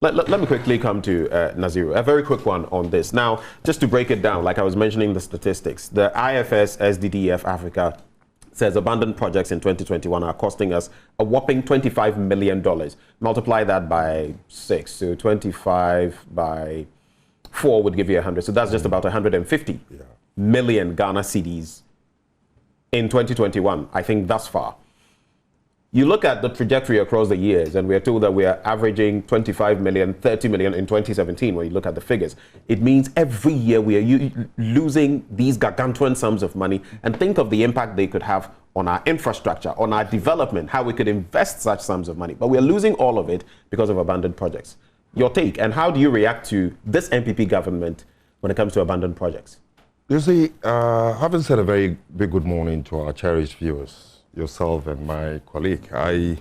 Let me quickly come to Naziru. A very quick one on this. Now, just to break it down, like I was mentioning the statistics, the IFS SDDF Africa says abandoned projects in 2021 are costing us a whopping $25 million. Multiply that by 6, so 25 by 4 would give you 100. So that's just about 150 million Ghana cedis in 2021, I think thus far. You look at the trajectory across the years, and we're told that we are averaging 25 million, 30 million in 2017, when you look at the figures. It means every year we are losing these gargantuan sums of money, and think of the impact they could have on our infrastructure, on our development, how we could invest such sums of money. But we are losing all of it because of abandoned projects. Your take, and how do you react to this NPP government when it comes to abandoned projects? You see, having said a very big good morning to our cherished viewers, yourself and my colleague, I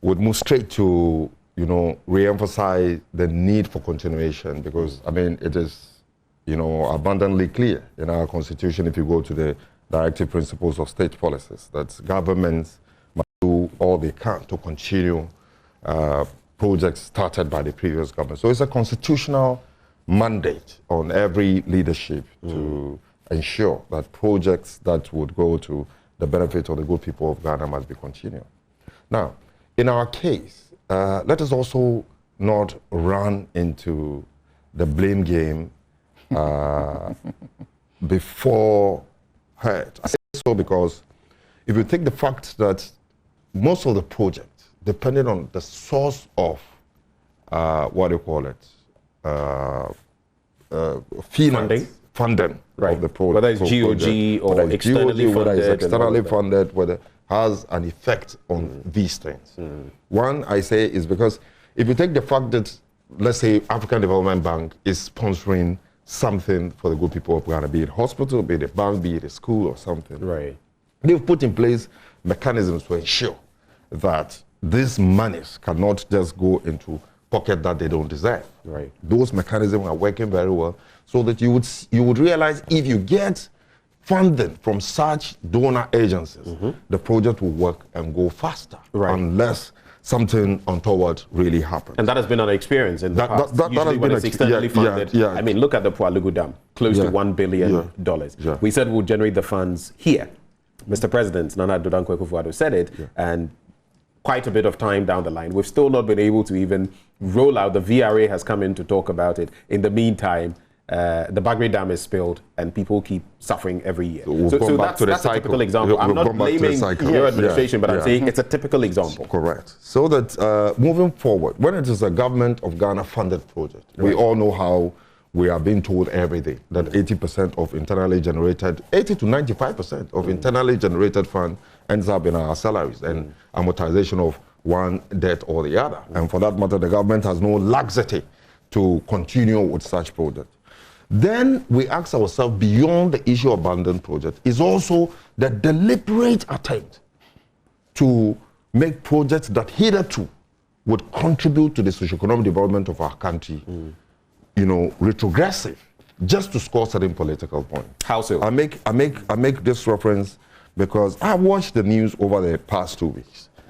would move straight to, re-emphasize the need for continuation, because, I mean, it is, abundantly clear in our constitution, if you go to the directive principles of state policies, that governments must do all they can to continue projects started by the previous government. So it's a constitutional mandate on every leadership to ensure that projects that would go to the benefit of the good people of Ghana must be continued. Now, in our case, let us also not run into the blame game before hurt. I say so because if you take the fact that most of the projects, depending on the source of, funding of the project. Whether it's GOG or externally funded. Whether it's externally funded, whether has an effect on these things. One, I say, is because if you take the fact that, let's say, African Development Bank is sponsoring something for the good people of Ghana, be it hospital, be it a bank, be it a school or something. Right. They've put in place mechanisms to ensure that these monies cannot just go into pocket that they don't deserve. Right. Those mechanisms are working very well, so that you would realize if you get funding from such donor agencies, the project will work and go faster, unless something untoward really happens. And that has been an experience in the past. Usually when it's externally funded. I mean, look at the Pualugu Dam, close to $1 billion. We said we'll generate the funds here. Mr. President Nana Addo Dankwa Akufo-Addo said it, and quite a bit of time down the line, we've still not been able to even roll out. The VRA has come in to talk about it. In the meantime, the Bagre Dam is spilled and people keep suffering every year. So that's a typical example. I'm not blaming your administration, but I'm saying it's a typical example. Correct. So that moving forward, when it is a government of Ghana funded project, we all know how we are being told every day that 80% of internally generated, 80 to 95% of internally generated fund ends up in our salaries and amortization of one debt or the other. And for that matter, the government has no laxity to continue with such projects. Then we ask ourselves, beyond the issue of abandoned project, is also the deliberate attempt to make projects that hitherto would contribute to the socio-economic development of our country, retrogressive, just to score certain political points. How so? I make this reference because I watched the news over the past 2 weeks.